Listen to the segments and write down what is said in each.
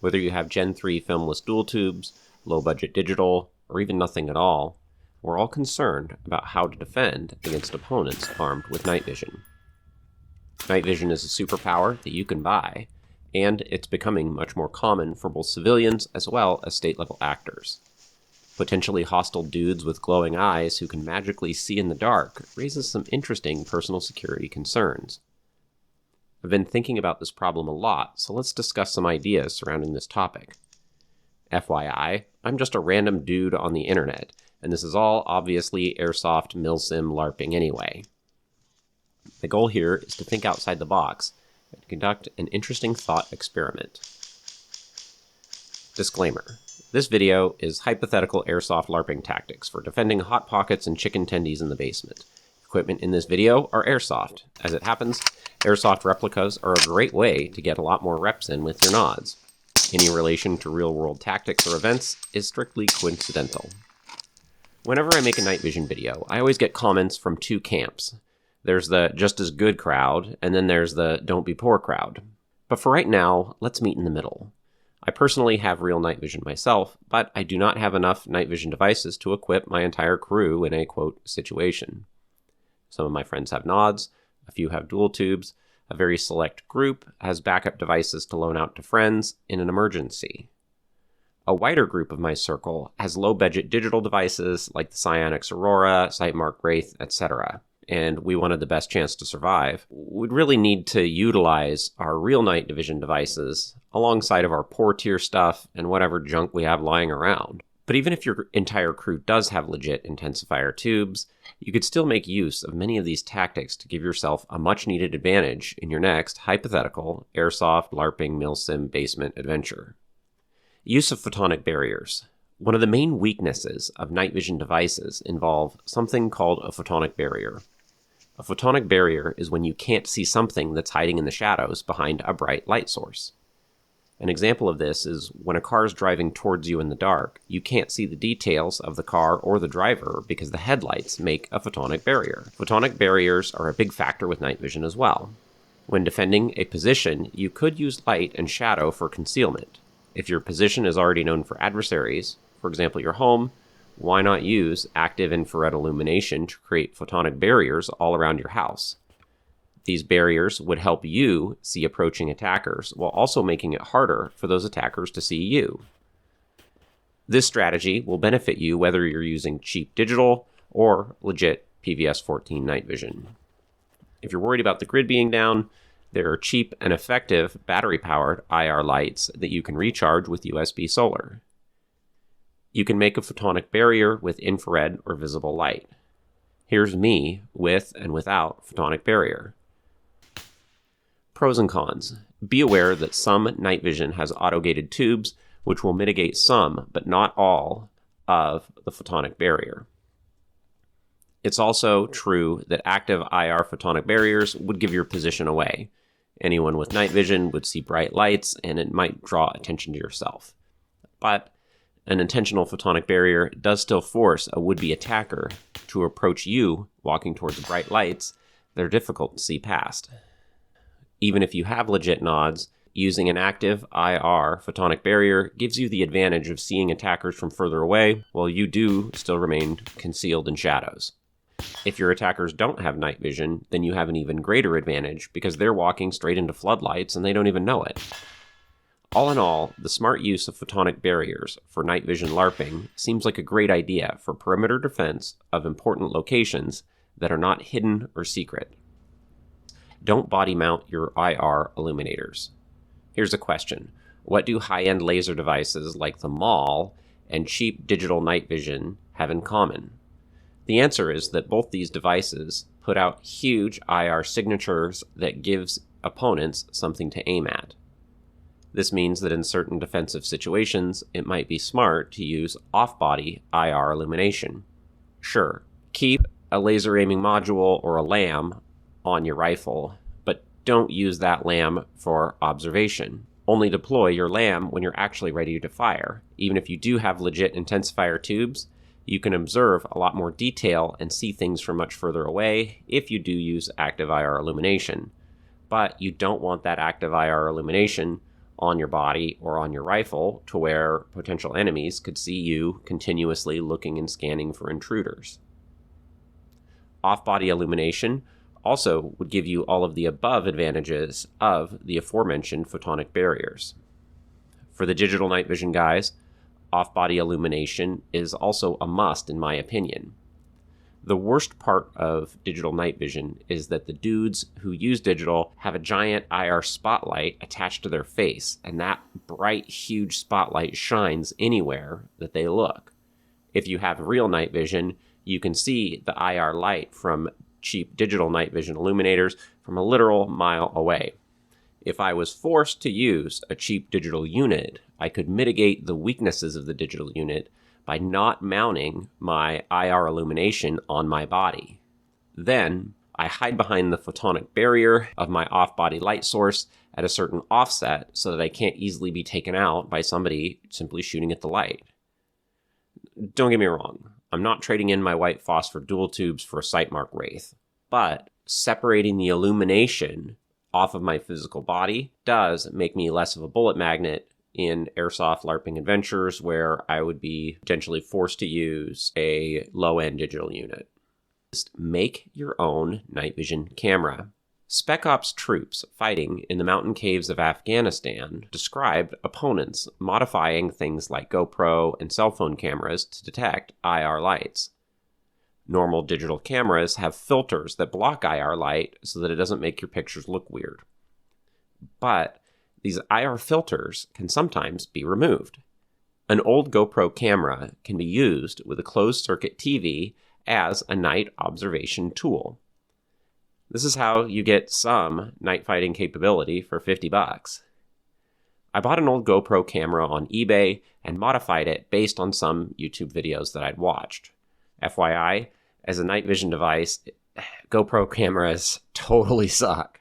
Whether you have Gen 3 filmless dual tubes, low-budget digital, or even nothing at all, we're all concerned about how to defend against opponents armed with night vision. Night vision is a superpower that you can buy, and it's becoming much more common for both civilians as well as state-level actors. Potentially hostile dudes with glowing eyes who can magically see in the dark raises some interesting personal security concerns. I've been thinking about this problem a lot, so let's discuss some ideas surrounding this topic. FYI, I'm just a random dude on the internet, and this is all obviously airsoft milsim LARPing anyway. The goal here is to think outside the box and conduct an interesting thought experiment. Disclaimer. This video is hypothetical airsoft LARPing tactics for defending hot pockets and chicken tendies in the basement. Equipment in this video are airsoft. As it happens, airsoft replicas are a great way to get a lot more reps in with your nods. Any relation to real-world tactics or events is strictly coincidental. Whenever I make a night vision video, I always get comments from two camps. There's the just as good crowd, and then there's the don't be poor crowd. But for right now, let's meet in the middle. I personally have real night vision myself, but I do not have enough night vision devices to equip my entire crew in a, quote, situation. Some of my friends have nods, a few have dual tubes, a very select group has backup devices to loan out to friends in an emergency. A wider group of my circle has low-budget digital devices like the Psyonix Aurora, Sightmark Wraith, etc., and we wanted the best chance to survive. We'd really need to utilize our real night vision devices alongside of our poor tier stuff and whatever junk we have lying around. But even if your entire crew does have legit intensifier tubes, you could still make use of many of these tactics to give yourself a much-needed advantage in your next hypothetical airsoft LARPing milsim basement adventure. Use of photonic barriers. One of the main weaknesses of night vision devices involve something called a photonic barrier. A photonic barrier is when you can't see something that's hiding in the shadows behind a bright light source. An example of this is when a car is driving towards you in the dark, you can't see the details of the car or the driver because the headlights make a photonic barrier. Photonic barriers are a big factor with night vision as well. When defending a position, you could use light and shadow for concealment. If your position is already known for adversaries, for example your home, why not use active infrared illumination to create photonic barriers all around your house? These barriers would help you see approaching attackers while also making it harder for those attackers to see you. This strategy will benefit you whether you're using cheap digital or legit PVS-14 night vision. If you're worried about the grid being down, there are cheap and effective battery-powered IR lights that you can recharge with USB solar. You can make a photonic barrier with infrared or visible light. Here's me with and without photonic barrier. Pros and cons. Be aware that some night vision has auto-gated tubes, which will mitigate some, but not all, of the photonic barrier. It's also true that active IR photonic barriers would give your position away. Anyone with night vision would see bright lights, and it might draw attention to yourself. But an intentional photonic barrier does still force a would-be attacker to approach you walking towards bright lights that are difficult to see past. Even if you have legit nods, using an active IR photonic barrier gives you the advantage of seeing attackers from further away, while you do still remain concealed in shadows. If your attackers don't have night vision, then you have an even greater advantage because they're walking straight into floodlights and they don't even know it. All in all, the smart use of photonic barriers for night vision LARPing seems like a great idea for perimeter defense of important locations that are not hidden or secret. Don't body mount your IR illuminators. Here's a question. What do high-end laser devices like the Mall and cheap digital night vision have in common? The answer is that both these devices put out huge IR signatures that gives opponents something to aim at. This means that in certain defensive situations, it might be smart to use off-body IR illumination. Sure, keep a laser aiming module or a LAM on your rifle, but don't use that LAM for observation. Only deploy your LAM when you're actually ready to fire. Even if you do have legit intensifier tubes, you can observe a lot more detail and see things from much further away if you do use active IR illumination. But you don't want that active IR illumination on your body or on your rifle to where potential enemies could see you continuously looking and scanning for intruders. Off-body illumination also would give you all of the above advantages of the aforementioned photonic barriers. For the digital night vision guys, off-body illumination is also a must in my opinion. The worst part of digital night vision is that the dudes who use digital have a giant IR spotlight attached to their face, and that bright, huge spotlight shines anywhere that they look. If you have real night vision, you can see the IR light from cheap digital night vision illuminators from a literal mile away. If I was forced to use a cheap digital unit, I could mitigate the weaknesses of the digital unit by not mounting my IR illumination on my body. Then, I hide behind the photonic barrier of my off-body light source at a certain offset so that I can't easily be taken out by somebody simply shooting at the light. Don't get me wrong, I'm not trading in my white phosphor dual tubes for a Sightmark Wraith, but separating the illumination off of my physical body does make me less of a bullet magnet in airsoft LARPing adventures where I would be potentially forced to use a low-end digital unit. Just make your own night vision camera. Spec Ops troops fighting in the mountain caves of Afghanistan described opponents modifying things like GoPro and cell phone cameras to detect IR lights. Normal digital cameras have filters that block IR light so that it doesn't make your pictures look weird. But these IR filters can sometimes be removed. An old GoPro camera can be used with a closed-circuit TV as a night observation tool. This is how you get some night fighting capability for $50. I bought an old GoPro camera on eBay and modified it based on some YouTube videos that I'd watched. FYI, as a night vision device, GoPro cameras totally suck.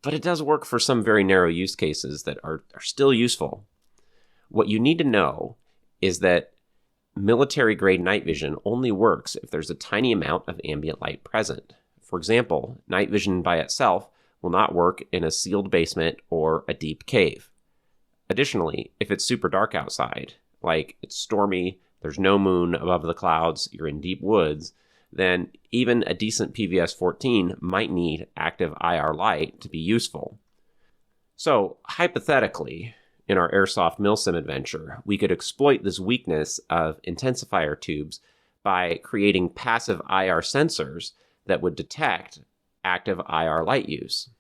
But it does work for some very narrow use cases that are still useful. What you need to know is that military-grade night vision only works if there's a tiny amount of ambient light present. For example, night vision by itself will not work in a sealed basement or a deep cave. Additionally, if it's super dark outside, like it's stormy, there's no moon above the clouds, you're in deep woods, then even a decent PVS-14 might need active IR light to be useful. So, hypothetically, in our airsoft milsim adventure, we could exploit this weakness of intensifier tubes by creating passive IR sensors that would detect active IR light use.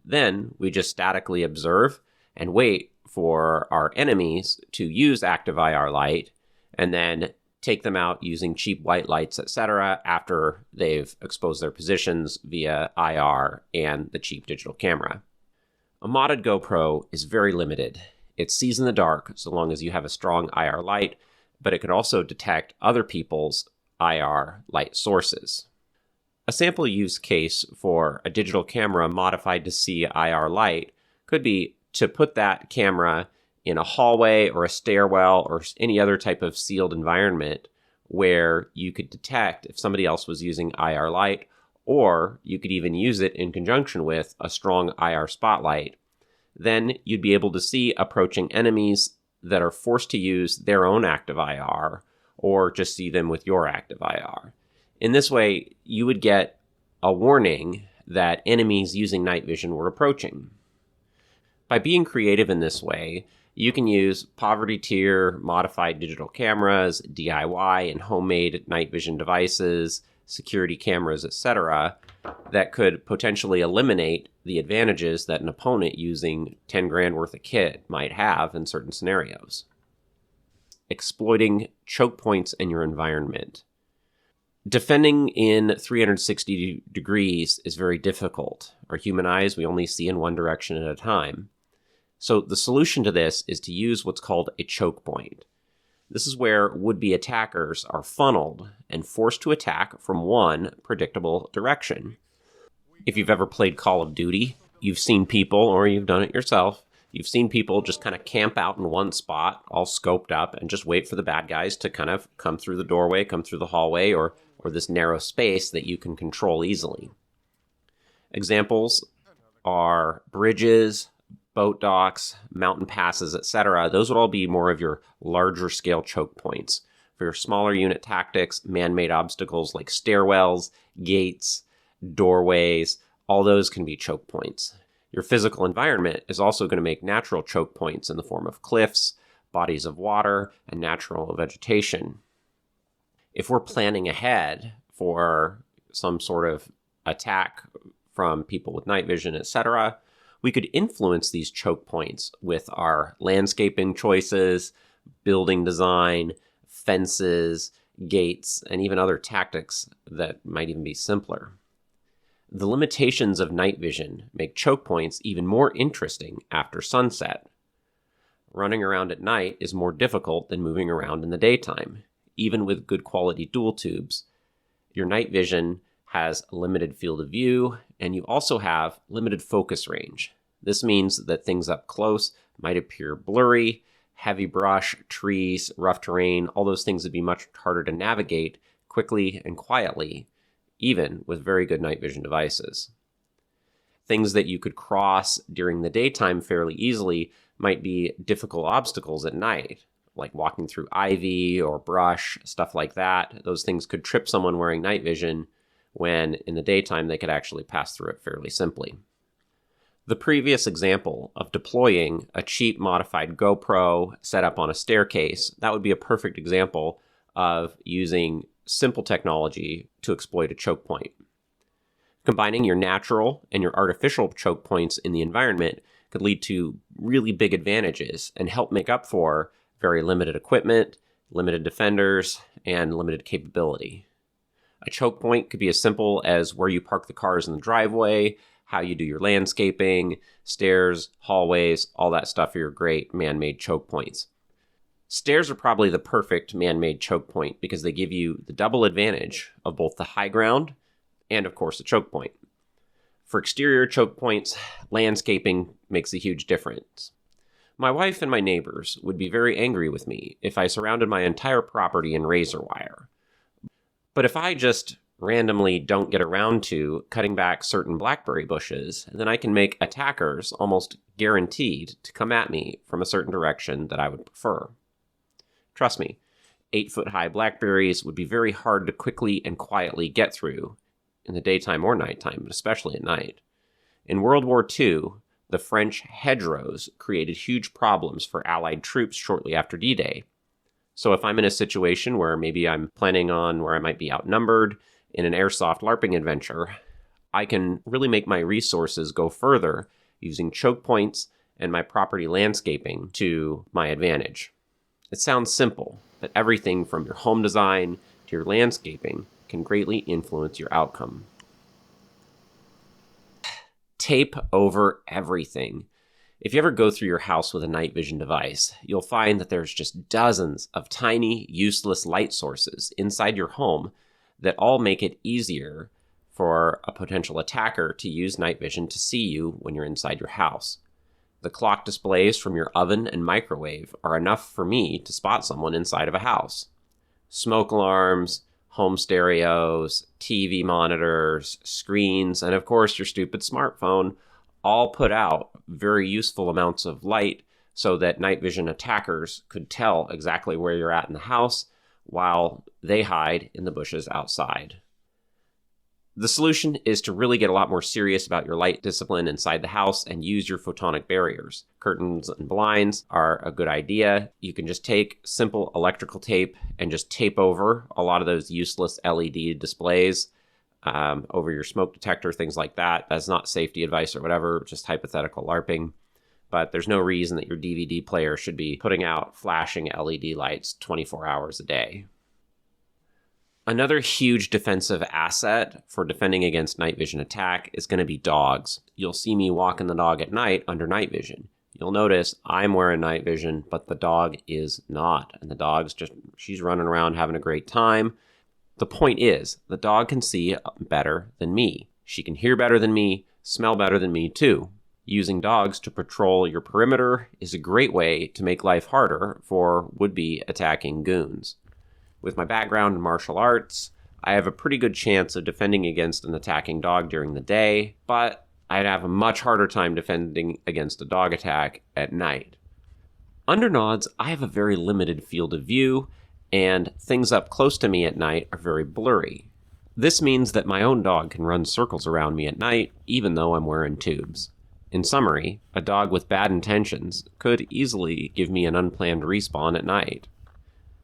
Then we just statically observe and wait for our enemies to use active IR light and then take them out using cheap white lights, etc. after they've exposed their positions via IR and the cheap digital camera. A modded GoPro is very limited. It sees in the dark so long as you have a strong IR light, but it can also detect other people's IR light sources. A sample use case for a digital camera modified to see IR light could be to put that camera in a hallway or a stairwell or any other type of sealed environment where you could detect if somebody else was using IR light, or you could even use it in conjunction with a strong IR spotlight. Then you'd be able to see approaching enemies that are forced to use their own active IR, or just see them with your active IR. In this way, you would get a warning that enemies using night vision were approaching. By being creative in this way, you can use poverty tier modified digital cameras, DIY and homemade night vision devices, security cameras, etc., that could potentially eliminate the advantages that an opponent using 10 grand worth of kit might have in certain scenarios. Exploiting choke points in your environment. Defending in 360 degrees is very difficult. Our human eyes, we only see in one direction at a time. So the solution to this is to use what's called a choke point. This is where would-be attackers are funneled and forced to attack from one predictable direction. If you've ever played Call of Duty, you've seen people, or you've done it yourself, you've seen people just kind of camp out in one spot, all scoped up, and just wait for the bad guys to kind of come through the doorway, come through the hallway, or this narrow space that you can control easily. Examples are bridges, boat docks, mountain passes, etc., those would all be more of your larger scale choke points. For your smaller unit tactics, man-made obstacles like stairwells, gates, doorways, all those can be choke points. Your physical environment is also going to make natural choke points in the form of cliffs, bodies of water, and natural vegetation. If we're planning ahead for some sort of attack from people with night vision, etc., we could influence these choke points with our landscaping choices, building design, fences, gates, and even other tactics that might even be simpler. The limitations of night vision make choke points even more interesting after sunset. Running around at night is more difficult than moving around in the daytime. Even with good quality dual tubes, your night vision has a limited field of view, and you also have limited focus range. This means that things up close might appear blurry, heavy brush, trees, rough terrain, all those things would be much harder to navigate quickly and quietly, even with very good night vision devices. Things that you could cross during the daytime fairly easily might be difficult obstacles at night, like walking through ivy or brush, stuff like that. Those things could trip someone wearing night vision when in the daytime they could actually pass through it fairly simply. The previous example of deploying a cheap modified GoPro set up on a staircase, that would be a perfect example of using simple technology to exploit a choke point. Combining your natural and your artificial choke points in the environment could lead to really big advantages and help make up for very limited equipment, limited defenders, and limited capability. A choke point could be as simple as where you park the cars in the driveway, how you do your landscaping, stairs, hallways, all that stuff are your great man-made choke points. Stairs are probably the perfect man-made choke point because they give you the double advantage of both the high ground and, of course, the choke point. For exterior choke points, landscaping makes a huge difference. My wife and my neighbors would be very angry with me if I surrounded my entire property in razor wire. But if I just randomly don't get around to cutting back certain blackberry bushes, then I can make attackers almost guaranteed to come at me from a certain direction that I would prefer. Trust me, 8-foot-high blackberries would be very hard to quickly and quietly get through in the daytime or nighttime, but especially at night. In World War II, the French hedgerows created huge problems for Allied troops shortly after D-Day. So if I'm in a situation where maybe I'm planning on where I might be outnumbered in an airsoft LARPing adventure, I can really make my resources go further using choke points and my property landscaping to my advantage. It sounds simple, but everything from your home design to your landscaping can greatly influence your outcome. Tape over everything. If you ever go through your house with a night vision device, you'll find that there's just dozens of tiny, useless light sources inside your home that all make it easier for a potential attacker to use night vision to see you when you're inside your house. The clock displays from your oven and microwave are enough for me to spot someone inside of a house. Smoke alarms, home stereos, TV monitors, screens, and of course your stupid smartphone all put out very useful amounts of light so that night vision attackers could tell exactly where you're at in the house while they hide in the bushes outside. The solution is to really get a lot more serious about your light discipline inside the house and use your photonic barriers. Curtains and blinds are a good idea. You can just take simple electrical tape and just tape over a lot of those useless LED displays over your smoke detector, things like that. That's not safety advice or whatever, just hypothetical LARPing. But there's no reason that your DVD player should be putting out flashing LED lights 24 hours a day. Another huge defensive asset for defending against night vision attack is going to be dogs. You'll see me walking the dog at night under night vision. You'll notice I'm wearing night vision, but the dog is not. And the dog's she's running around having a great time. The point is, the dog can see better than me. She can hear better than me, smell better than me too. Using dogs to patrol your perimeter is a great way to make life harder for would-be attacking goons. With my background in martial arts, I have a pretty good chance of defending against an attacking dog during the day, but I'd have a much harder time defending against a dog attack at night. Under nods, I have a very limited field of view, and things up close to me at night are very blurry. This means that my own dog can run circles around me at night, even though I'm wearing tubes. In summary, a dog with bad intentions could easily give me an unplanned respawn at night.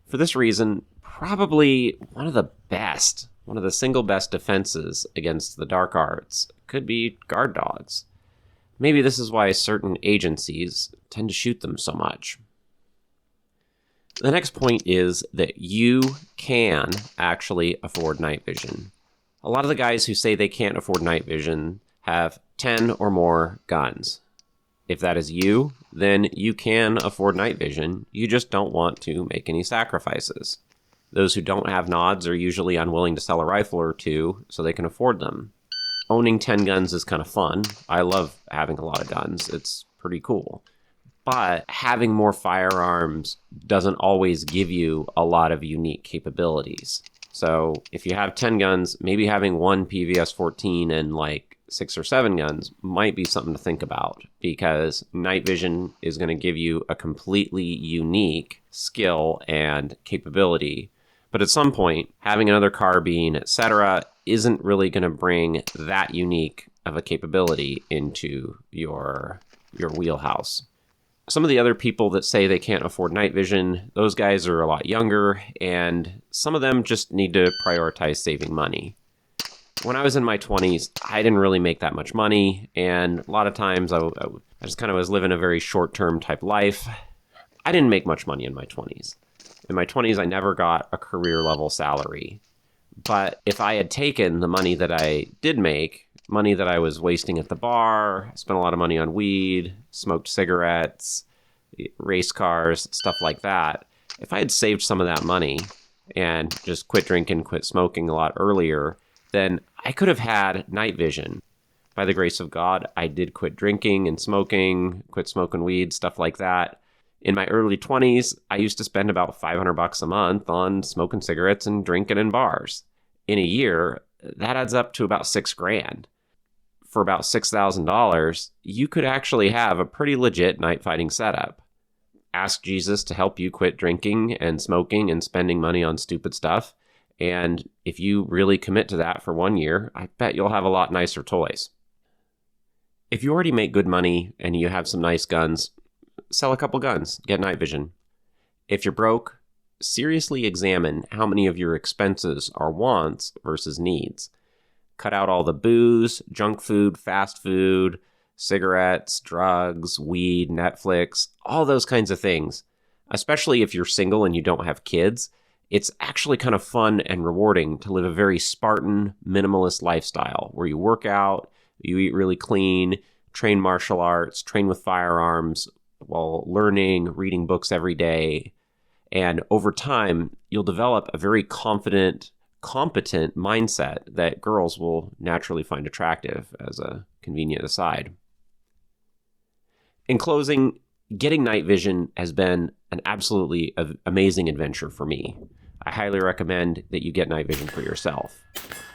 For this reason, probably one of the single best defenses against the dark arts could be guard dogs. Maybe this is why certain agencies tend to shoot them so much. The next point is that you can actually afford night vision. A lot of the guys who say they can't afford night vision have 10 or more guns. If that is you, then you can afford night vision. You just don't want to make any sacrifices. Those who don't have nods are usually unwilling to sell a rifle or two so they can afford them. Owning 10 guns is kind of fun. I love having a lot of guns. It's pretty cool. But having more firearms doesn't always give you a lot of unique capabilities. So if you have 10 guns, maybe having one PVS-14 and like 6 or 7 guns might be something to think about, because night vision is going to give you a completely unique skill and capability. But at some point, having another carbine, etc., isn't really going to bring that unique of a capability into your wheelhouse. Some of the other people that say they can't afford night vision, those guys are a lot younger, and some of them just need to prioritize saving money. When I was in my 20s, I didn't really make that much money, and a lot of times I just kind of was living a very short-term type life. I didn't make much money in my 20s. In my 20s, I never got a career-level salary. But if I had taken the money that I did make, money that I was wasting at the bar, spent a lot of money on weed, smoked cigarettes, race cars, stuff like that, if I had saved some of that money and just quit drinking, quit smoking a lot earlier, then I could have had night vision. By the grace of God, I did quit drinking and smoking, quit smoking weed, stuff like that. In my early 20s, I used to spend about $500 a month on smoking cigarettes and drinking in bars. In a year, that adds up to about $6,000. For about $6,000, you could actually have a pretty legit night fighting setup. Ask Jesus to help you quit drinking and smoking and spending money on stupid stuff. And if you really commit to that for 1 year, I bet you'll have a lot nicer toys. If you already make good money and you have some nice guns, sell a couple guns, get night vision. If you're broke, seriously examine how many of your expenses are wants versus needs. Cut out all the booze, junk food, fast food, cigarettes, drugs, weed, Netflix, all those kinds of things. Especially if you're single and you don't have kids, it's actually kind of fun and rewarding to live a very Spartan, minimalist lifestyle where you work out, you eat really clean, train martial arts, train with firearms while learning, reading books every day. And over time, you'll develop a very confident, competent mindset that girls will naturally find attractive as a convenient aside. In closing, getting night vision has been an absolutely amazing adventure for me. I highly recommend that you get night vision for yourself.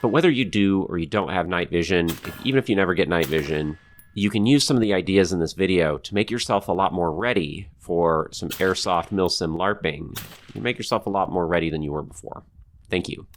But whether you do or you don't have night vision, even if you never get night vision, you can use some of the ideas in this video to make yourself a lot more ready for some airsoft milsim LARPing. You make yourself a lot more ready than you were before. Thank you.